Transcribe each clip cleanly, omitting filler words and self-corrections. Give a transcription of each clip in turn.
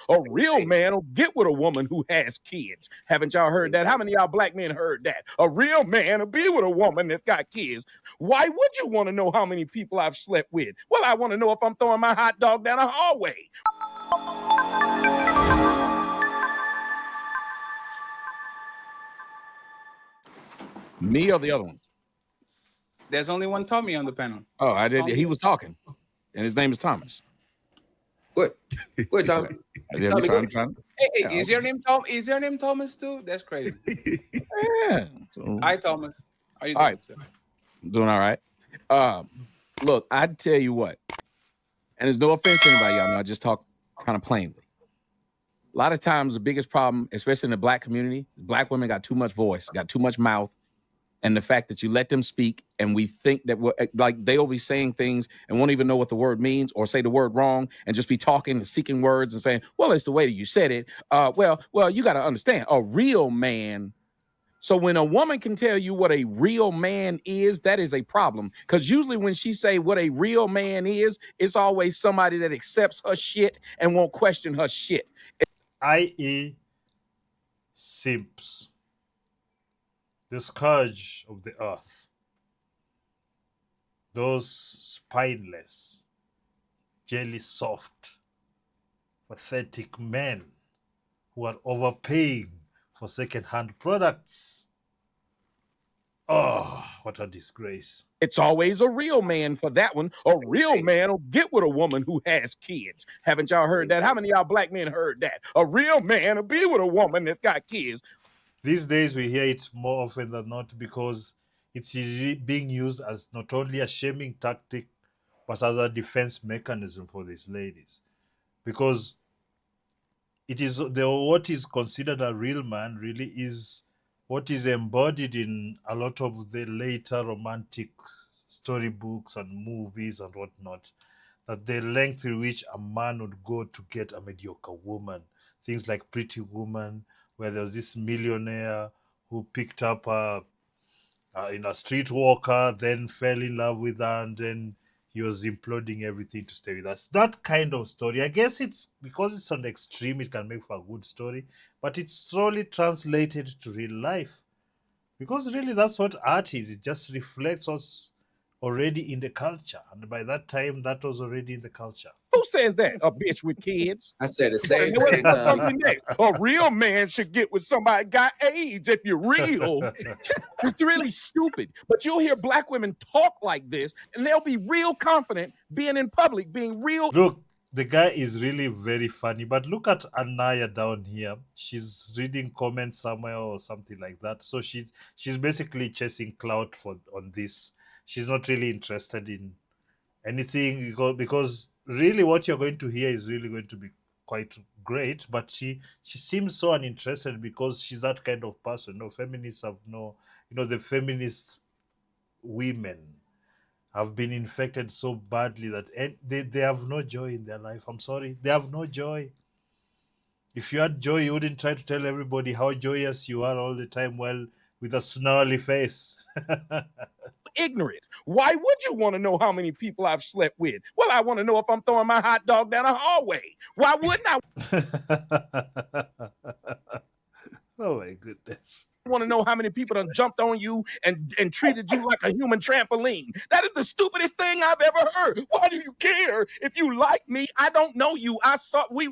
A real man will get with a woman who has kids. Haven't y'all heard that? How many of y'all black men heard that? A real man will be with a woman that's got kids. Why would you want to know how many people I've slept with? Well, I want to know if I'm throwing my hot dog down a hallway. Me or the other one? There's only one Tommy on the panel. Oh, I did. He was talking, and his name is Thomas. What? What, Tommy? Tommy, trying. Hey, is your name Tom? Is your name Thomas too? That's crazy. Yeah. Hi, Thomas. How you doing? All right. I'm doing all right. Look, I tell you what, and there's no offense to anybody, y'all know I just talk kind of plainly. A lot of times the biggest problem, especially in the black community, black women got too much voice, got too much mouth. And the fact that you let them speak and we think that we're, like they'll be saying things and won't even know what the word means or say the word wrong and just be talking and seeking words and saying, well, it's the way that you said it. Well, you got to understand, a real man. So when a woman can tell you what a real man is, that is a problem. Because usually when she say what a real man is, it's always somebody that accepts her shit and won't question her shit. I.e. simps. The scourge of the earth. Those spineless, jelly soft, pathetic men who are overpaying for second-hand products. Oh, what a disgrace. It's always a real man for that one. A real man will get with a woman who has kids. Haven't y'all heard that? How many of y'all black men heard that? A real man will be with a woman that's got kids. These days we hear it more often than not because it's being used as not only a shaming tactic, but as a defense mechanism for these ladies. Because it is what is considered a real man really is what is embodied in a lot of the later romantic storybooks and movies and whatnot. That the length in which a man would go to get a mediocre woman. Things like Pretty Woman, where there was this millionaire who picked up a streetwalker, then fell in love with her, and then he was imploding everything to stay with us. That kind of story. I guess it's because it's on the extreme, it can make for a good story, but it's slowly translated to real life. Because really that's what art is. It just reflects what's already in the culture. And by that time, that was already in the culture. Who says that? A bitch with kids? I said the same What thing. comes next? A real man should get with somebody got AIDS if you're real. It's really stupid. But you'll hear black women talk like this, and they'll be real confident being in public, being real. Look, the guy is really very funny. But look at Anaya down here. She's reading comments somewhere or something like that. So she's basically chasing clout on this. She's not really interested in anything because really what you're going to hear is really going to be quite great, but she seems so uninterested because she's that kind of person. Feminists have the feminist women have been infected so badly that they have no joy in their life. I'm sorry, they have no joy. If you had joy, you wouldn't try to tell everybody how joyous you are all the time while with a snarly face. Ignorant. Why would you want to know how many people I've slept with? Well, I want to know if I'm throwing my hot dog down a hallway. Why wouldn't I? Oh my goodness. Want to know how many people done jumped on you and treated you like a human trampoline. That is the stupidest thing I've ever heard. Why do you care if you like me? I don't know you.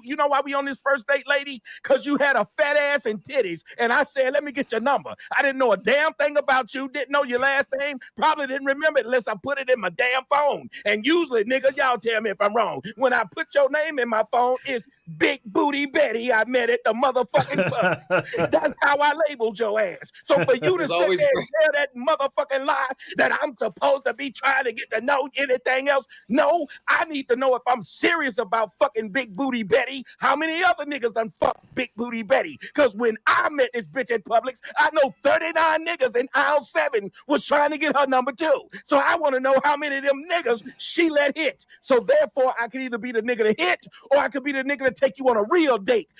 You know why we on this first date, lady? Because you had a fat ass and titties. And I said, let me get your number. I didn't know a damn thing about you. Didn't know your last name. Probably didn't remember it unless I put it in my damn phone. And usually, nigga, y'all tell me if I'm wrong. When I put your name in my phone, it's Big Booty Betty. I met at the motherfucking club. That's how I labeled your ass. So for you to sit there and tell that motherfucking lie that I'm supposed to be trying to get to know anything else, no, I need to know if I'm serious about fucking Big Booty Betty, how many other niggas done fucked Big Booty Betty? Because when I met this bitch at Publix, I know 39 niggas in aisle 7 was trying to get her number too. So I want to know how many of them niggas she let hit. So therefore, I could either be the nigga to hit or I could be the nigga to take you on a real date.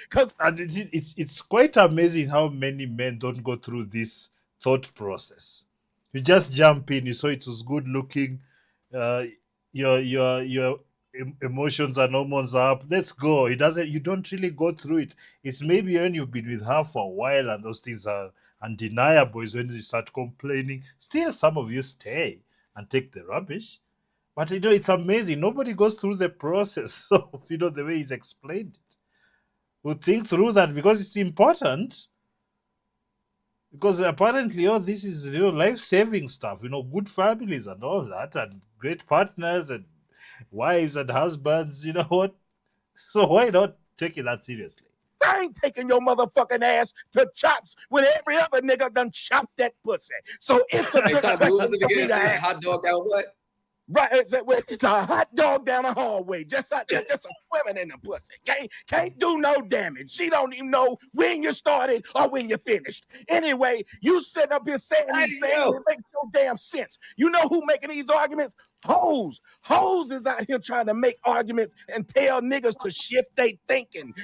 And it's quite amazing how many men don't go through this thought process. You just jump in. You saw it was good looking. You're emotions and hormones are up. Let's go. It doesn't. You don't really go through it. It's maybe when you've been with her for a while and those things are undeniable is when you start complaining. Still, some of you stay and take the rubbish. But it's amazing. Nobody goes through the process of the way he's explained it. We think through that because it's important. Because apparently, this is life-saving stuff. Good families and all that, and great partners and wives and husbands. You know what? So why not take it that seriously? I ain't taking your motherfucking ass to chops when every other nigga done chopped that pussy. So it's a Hey, good Tommy, question who was it for me again? to Say ask. hot dog down what? Right, it's a hot dog down the hallway, just out there, just a swimming in the pussy. Can't do no damage. She don't even know when you started or when you finished. Anyway, you sitting up here saying these things, it makes no damn sense. You know who making these arguments? Hoes. Hoes is out here trying to make arguments and tell niggas to shift their thinking.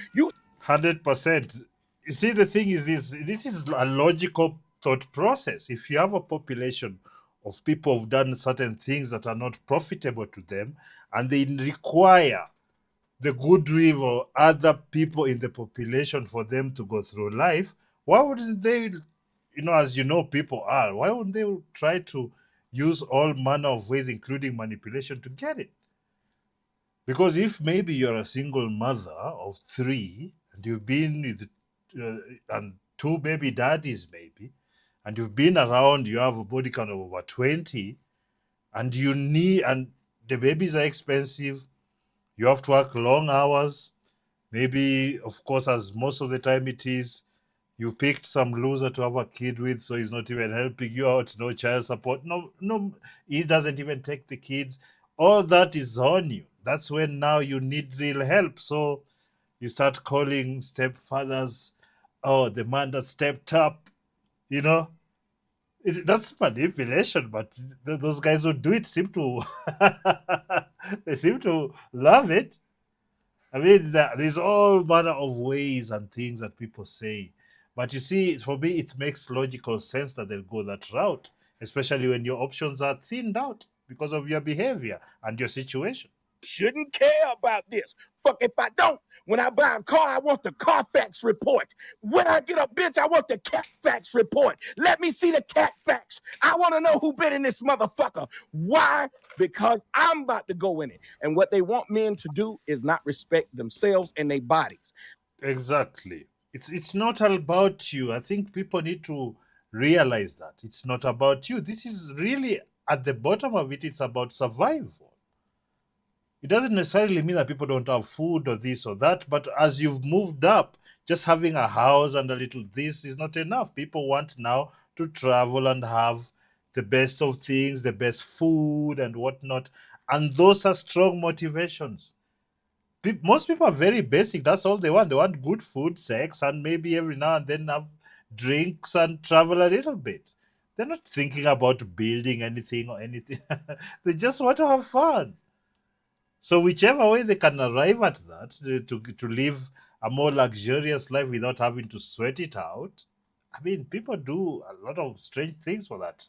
100%. You see, the thing is this is a logical thought process. If you have a population of people who've done certain things that are not profitable to them, and they require the goodwill of other people in the population for them to go through life, why wouldn't they, as people are, why wouldn't they try to use all manner of ways, including manipulation, to get it? Because if maybe you're a single mother of 3 and you've been with and 2 baby daddies maybe, and you've been around, you have a body count of over 20, and and the babies are expensive, you have to work long hours, maybe, of course, as most of the time it is, you picked some loser to have a kid with, so he's not even helping you out, no child support, no, he doesn't even take the kids. All that is on you. That's when now you need real help. So you start calling stepfathers, the man that stepped up, that's manipulation, but those guys who do it seem to they seem to love it. I mean, there's all manner of ways and things that people say, but you see, for me, it makes logical sense that they'll go that route, especially when your options are thinned out because of your behavior and your situation. Shouldn't care about this. Fuck if I don't. When I buy a car, I want the Carfax report. When I get a bitch, I want the Catfax report. Let me see the Catfax. I want to know who been in this motherfucker. Why? Because I'm about to go in it. And what they want men to do is not respect themselves and their bodies. Exactly. It's not about you. I think people need to realize that it's not about you. This is really, at the bottom of it, it's about survival. It doesn't necessarily mean that people don't have food or this or that, but as you've moved up, just having a house and a little this is not enough. People want now to travel and have the best of things, the best food and whatnot. And those are strong motivations. Most people are very basic. That's all they want. They want good food, sex, and maybe every now and then have drinks and travel a little bit. They're not thinking about building anything or anything. They just want to have fun. So whichever way they can arrive at that, to live a more luxurious life without having to sweat it out, I mean, people do a lot of strange things for that.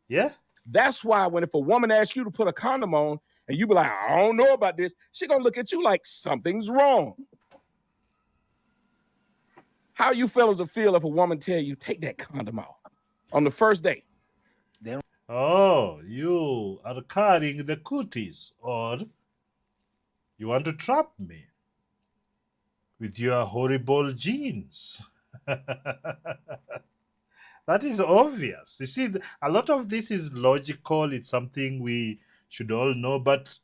Yeah? That's why if a woman asks you to put a condom on and you be like, I don't know about this, she gonna look at you like something's wrong. How you fellas will feel if a woman tell you, take that condom off on the first date? Oh, you are carrying the cooties, or you want to trap me with your horrible genes. That is obvious. You see, a lot of this is logical. It's something we should all know, but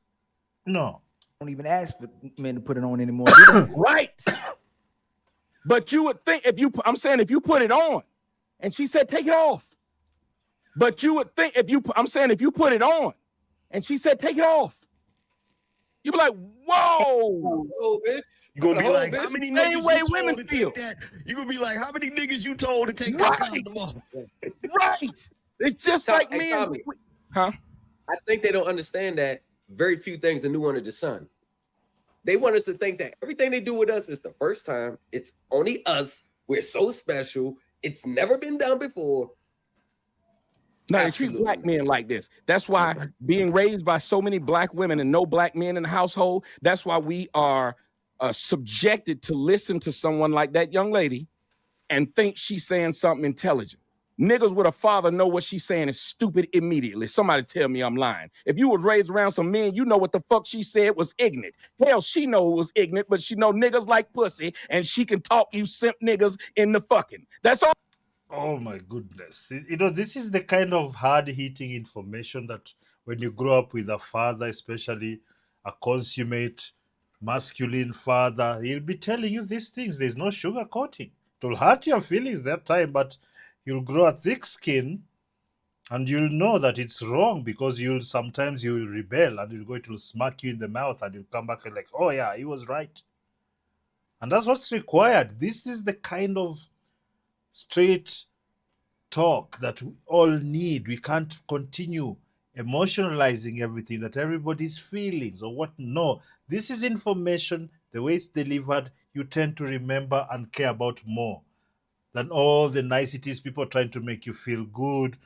no. Don't even ask for men to put it on anymore. Right. But you would think if you put it on and she said, take it off. But you would think if you put it on and she said, take it off, you'd be like, whoa. Bitch. You're gonna be like, how many niggas way you women told to feel. take that? You're gonna be like, how many niggas you told to take Right. that condom off? Right. It's just like me. Tommy, Huh? I think they don't understand that very few things are new under the sun. They want us to think that everything they do with us is the first time. It's only us. We're so special. It's never been done before. No, they treat black men like this. That's why being raised by so many black women and no black men in the household, that's why we are subjected to listen to someone like that young lady and think she's saying something intelligent. Niggas with a father know what she's saying is stupid immediately. Somebody tell me I'm lying. If you was raised around some men, you know what the fuck she said was ignorant. Hell, she know it was ignorant, but she know niggas like pussy, and she can talk you simp niggas in the fucking. That's all. Oh my goodness. You know, this is the kind of hard-hitting information that when you grow up with a father, especially a consummate masculine father, he'll be telling you these things. There's no sugarcoating. It will hurt your feelings that time, but you'll grow a thick skin and you'll know that it's wrong because sometimes you'll rebel and it will smack you in the mouth and you'll come back and like, oh yeah, he was right. And that's what's required. This is the kind of straight talk that we all need. We can't continue emotionalizing everything, that everybody's feelings or what. No, this is information. The way it's delivered, you tend to remember and care about more than all the niceties people trying to make you feel good.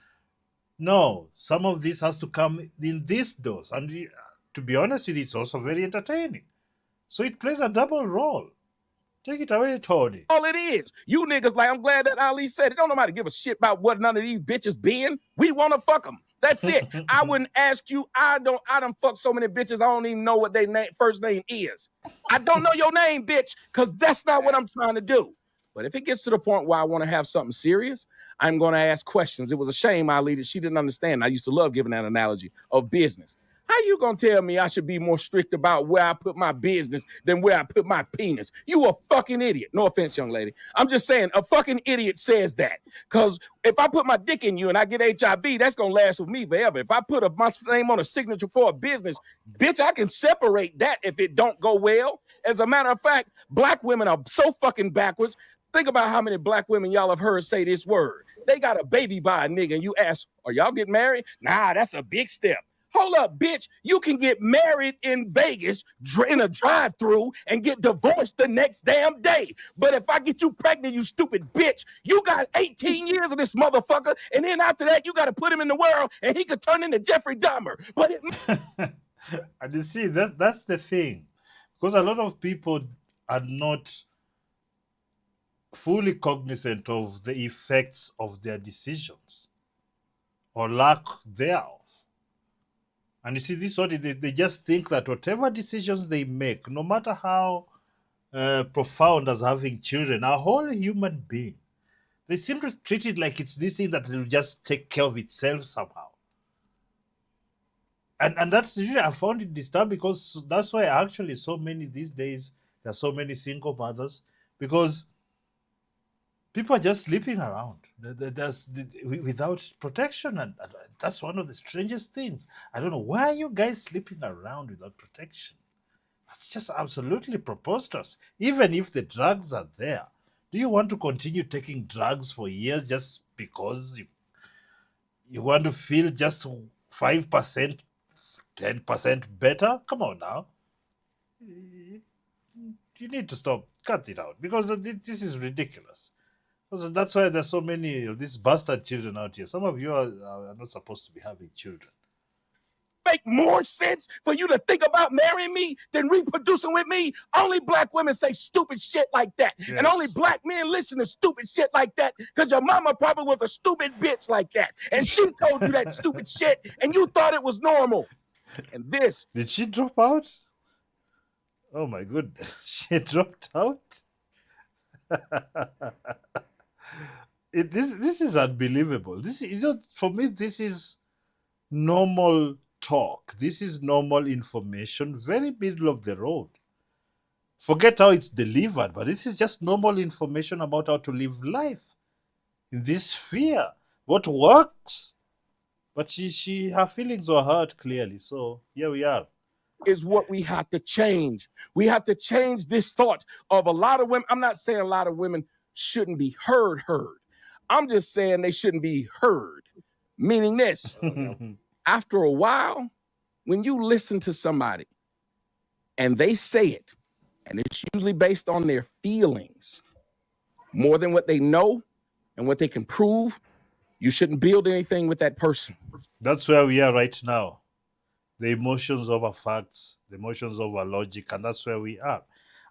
No, some of this has to come in this dose. And to be honest with you, it's also very entertaining. So it plays a double role. Take it away, Tony. All it is. You niggas like, I'm glad that Ali said it. Don't nobody give a shit about what none of these bitches been. We want to fuck them. That's it. I wouldn't ask you. I done fucked so many bitches, I don't even know what their first name is. I don't know your name, bitch, because that's not what I'm trying to do. But if it gets to the point where I want to have something serious, I'm going to ask questions. It was a shame, Ali, that she didn't understand. I used to love giving that analogy of business. How you gonna tell me I should be more strict about where I put my business than where I put my penis? You a fucking idiot. No offense, young lady. I'm just saying a fucking idiot says that. Because if I put my dick in you and I get HIV, that's gonna last with me forever. If I put my name on a signature for a business, bitch, I can separate that if it don't go well. As a matter of fact, black women are so fucking backwards. Think about how many black women y'all have heard say this word. They got a baby by a nigga and you ask, are y'all getting married? Nah, that's a big step. Hold up, bitch. You can get married in Vegas in a drive-thru and get divorced the next damn day. But if I get you pregnant, you stupid bitch, you got 18 years of this motherfucker. And then after that, you got to put him in the world and he could turn into Jeffrey Dahmer. But and you see, that's the thing. Because a lot of people are not fully cognizant of the effects of their decisions or lack thereof. And you see, this what they just think that whatever decisions they make, no matter how profound as having children, a whole human being, they seem to treat it like it's this thing that will just take care of itself somehow. And that's usually, I found it disturbing because that's why actually so many these days, there are so many single mothers, because people are just sleeping around without protection. And that's one of the strangest things. I don't know, why are you guys sleeping around without protection? That's just absolutely preposterous. Even if the drugs are there, do you want to continue taking drugs for years just because you want to feel just 5%, 10% better? Come on now. You need to stop, cut it out, because this is ridiculous. So that's why there's so many of these bastard children out here. Some of you are not supposed to be having children. Make more sense for you to think about marrying me than reproducing with me? Only black women say stupid shit like that. Yes. And only black men listen to stupid shit like that because your mama probably was a stupid bitch like that. And she told you that stupid shit and you thought it was normal. And this... Did she drop out? Oh my goodness. She dropped out? This is unbelievable. This is, for me, this is normal talk. This is normal information, very middle of the road. Forget how it's delivered, but this is just normal information about how to live life in this sphere. What works? But her feelings were hurt clearly. So here we are. Is what we have to change. We have to change this thought of a lot of women. I'm not saying a lot of women shouldn't be heard. I'm just saying they shouldn't be heard. Meaning this, after a while, when you listen to somebody and they say it, and it's usually based on their feelings more than what they know and what they can prove, You shouldn't build anything with that person. That's where we are right now. The emotions over facts, the emotions over logic, and that's where we are.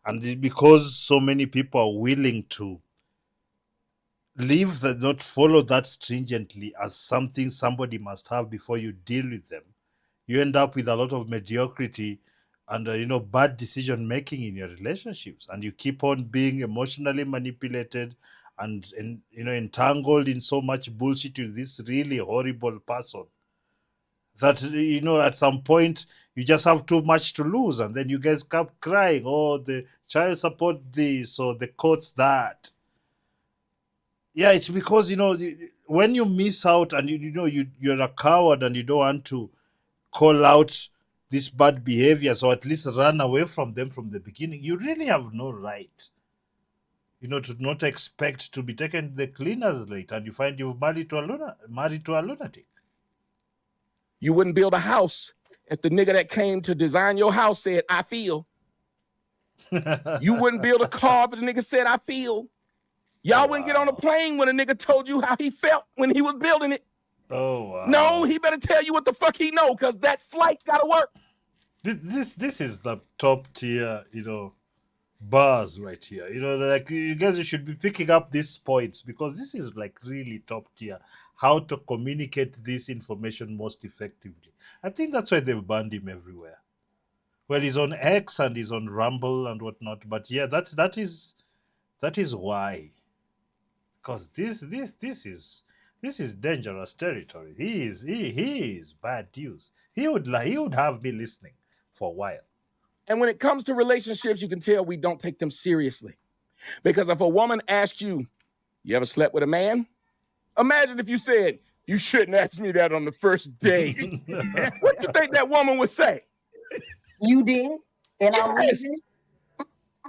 And because so many people are willing to not follow that stringently as something somebody must have before you deal with them, you end up with a lot of mediocrity and bad decision making in your relationships, and you keep on being emotionally manipulated and entangled in so much bullshit with this really horrible person that at some point you just have too much to lose, and then you guys kept crying, oh, the child support this or the courts that. Yeah, it's because when you miss out and you're a coward and you don't want to call out these bad behaviors or at least run away from them from the beginning, you really have no right to not expect to be taken to the cleaners later and you find you've married to a lunatic. You wouldn't build a house if the nigga that came to design your house said, I feel. You wouldn't build a car if the nigga said, I feel. Y'all wouldn't get on a plane when a nigga told you how he felt when he was building it. Oh, wow. No, he better tell you what the fuck he know, because that flight gotta work. This is the top tier, bars right here. Like you guys, you should be picking up these points because this is like really top tier. How to communicate this information most effectively. I think that's why they've banned him everywhere. Well, he's on X and he's on Rumble and whatnot. But yeah, that is why. Because this is dangerous territory. He is bad news. He would have me listening for a while. And when it comes to relationships, you can tell we don't take them seriously. Because if a woman asks you, you ever slept with a man? Imagine if you said, you shouldn't ask me that on the first date. What do you think that woman would say? You did? And I'm Yes. leaving?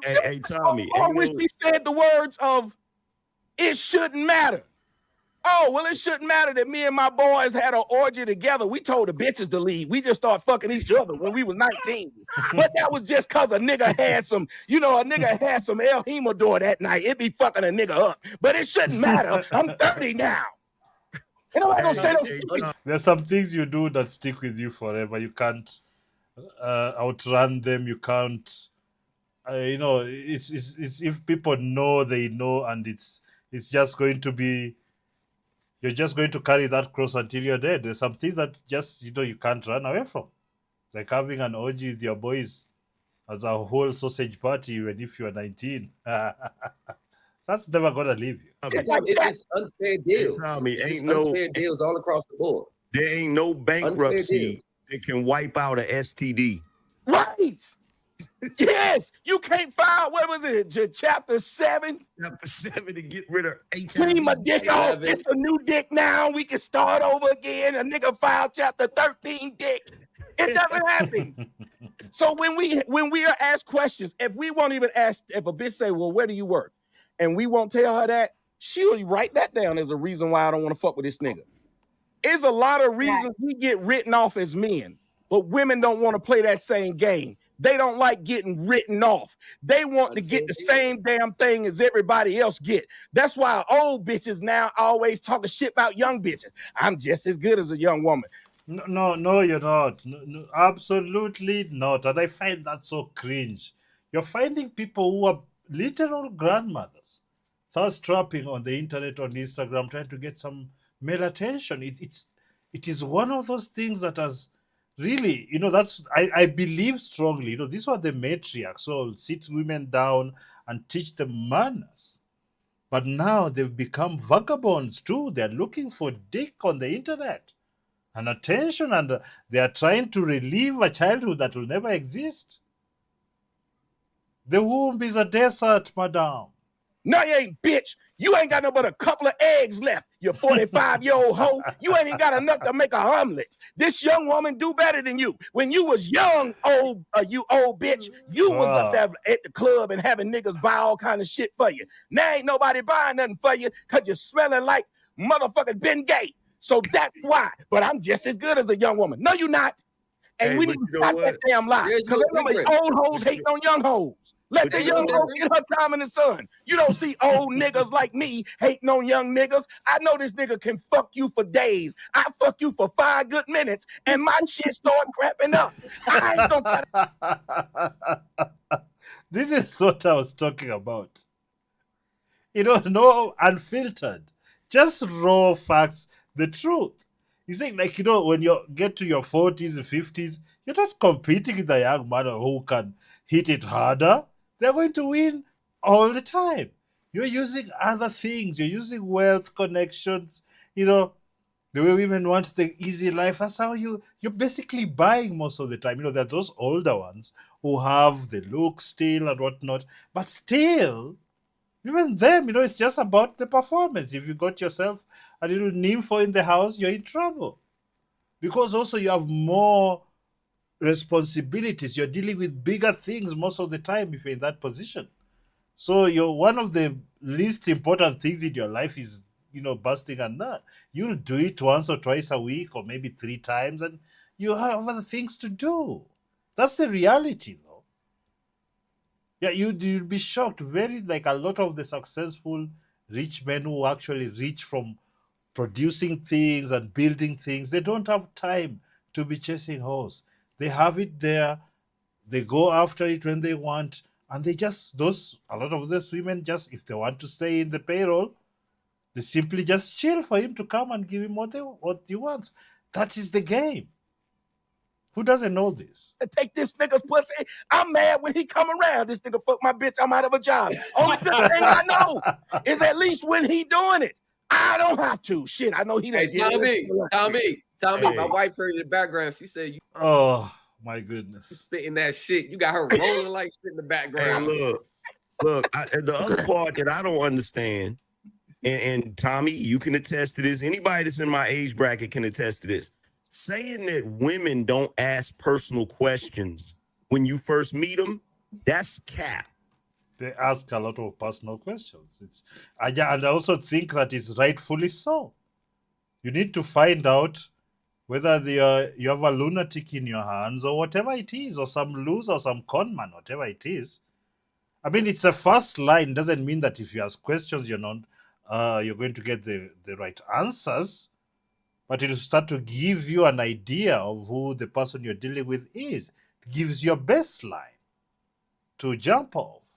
Hey, Tommy. Or when she said the words of, it shouldn't matter. Oh, well, it shouldn't matter that me and my boys had an orgy together. We told the bitches to leave. We just started fucking each other when we was 19. But that was just because a nigga had some El Himador that night. It be fucking a nigga up. But it shouldn't matter. I'm 30 now. And I'm gonna say those. There's some things you do that stick with you forever. You can't outrun them. You can't. It's if people know, they know, and it's just going to be. You're just going to carry that cross until you're dead. There's some things that just you can't run away from, like having an orgy with your boys as a whole sausage party, even if you're 19. That's never gonna leave you. It's just unfair deals. Tommy, It's ain't just no unfair deals all across the board. there ain't no Unfair bankruptcy deals. that can wipe out a STD. Right. Yes. You can't file, what was it, chapter 7? Chapter 7 to get rid of Clean my HIV. dick off. It's a new dick now. We can start over again. A nigga filed chapter 13 dick. It doesn't happen. So when we are asked questions, if we won't even ask, if a bitch say, well, where do you work? And we won't tell her that, she'll write that down as a reason why I don't want to fuck with this nigga. There's a lot of reasons we get written off as men, but women don't want to play that same game. They don't like getting written off. They want to get the same damn thing as everybody else get. That's why old bitches now always talking shit about young bitches. I'm just as good as a young woman. No, you're not. No, absolutely not. And I find that so cringe. You're finding people who are literal grandmothers thirst trapping on the internet, on Instagram, trying to get some male attention. It is one of those things that has really, that's I believe strongly. These were the matriarchs, so sit women down and teach them manners. But now they've become vagabonds too. They're looking for dick on the internet and attention, and they are trying to relive a childhood that will never exist. The womb is a desert, madam. No, you ain't, bitch. You ain't got no but a couple of eggs left, you 45-year-old hoe. You ain't even got enough to make a omelet. This young woman do better than you. When you was young, you old bitch, you was up there at the club and having niggas buy all kind of shit for you. Now ain't nobody buying nothing for you because you're smelling like motherfucking Ben Gay. So that's why. But I'm just as good as a young woman. No, you not. And Hey, we but need to you know stop that what? damn lie. There's Because no old hoes hating on young hoes. Let But the you young know girl that- get her time in the sun. You don't see old niggas like me hating on young niggas. I know this nigga can fuck you for days. I fuck you for 5 good minutes, and my shit start crapping up. I ain't gonna. This is what I was talking about. No unfiltered, just raw facts, the truth. You see, like, when you get to your 40s and 50s, you're not competing with a young man who can hit it harder. They're going to win all the time. You're using other things, you're using wealth, connections, the way women want the easy life. That's how you're basically buying most of the time. There are those older ones who have the look still and whatnot, but still, even them, it's just about the performance. If you got yourself a little nympho in the house, you're in trouble. Because also you have more responsibilities. You're dealing with bigger things most of the time if you're in that position. So one of the least important things in your life is, busting a nut. You'll do it once or twice a week or maybe 3 times, and you have other things to do. That's the reality, though. Yeah, you'd be shocked. Very, like, a lot of the successful rich men who actually reach from producing things and building things, they don't have time to be chasing hoes. They have it there. They go after it when they want, and a lot of those women, just if they want to stay in the payroll, they simply just chill for him to come and give him what he wants. That is the game. Who doesn't know this? Take this nigga's pussy. I'm mad when he come around. This nigga fuck my bitch. I'm out of a job. Only good thing I know is at least when he doing it, I don't have to. Shit, I know he Hey, done. Tommy, Hey. my wife heard in the background. She said, "You Oh my goodness. spitting that shit. You got her rolling like shit in the Hey, background." look. The other part that I don't understand, and Tommy, you can attest to this. Anybody that's in my age bracket can attest to this. Saying that women don't ask personal questions when you first meet them, that's cap. They ask a lot of personal questions. And I also think that is rightfully so. You need to find out whether you have a lunatic in your hands or whatever it is, or some loser or some con man, whatever it is. I mean, it's a first line. Doesn't mean that if you ask questions, you're going to get the right answers, but it'll start to give you an idea of who the person you're dealing with is. It gives you a baseline to jump off.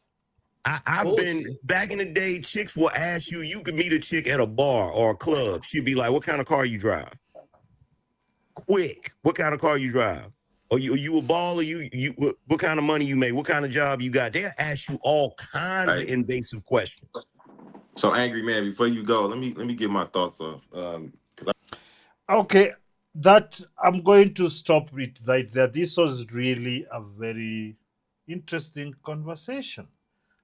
I've been back in the day. Chicks will ask you. You could meet a chick at a bar or a club. She'd be like, "What kind of car you drive?" Quick, what kind of car you drive? Are you a baller? What kind of money you make? What kind of job you got? They'll ask you all kinds of invasive questions. So, Angryman, before you go, let me get my thoughts off. Okay, that I'm going to stop it right there. This was really a very interesting conversation,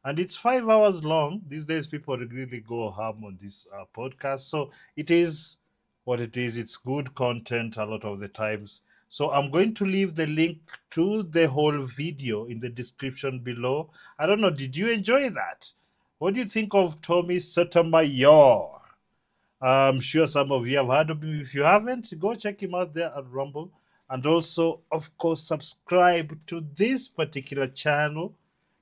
and it's 5 hours long. These days, people really go ham on this podcast, so it is what it is. It's good content a lot of the times. So I'm going to leave the link to the whole video in the description below. I don't know, did you enjoy that? What do you think of Tommy Sotomayor? I'm sure some of you have heard of him. If you haven't, go check him out there at Rumble. And also, of course, subscribe to this particular channel.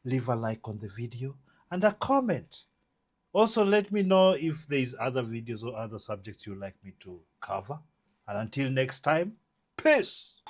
Leave a like on the video and a comment. Also, let me know if there's other videos or other subjects you'd like me to cover. And until next time, peace.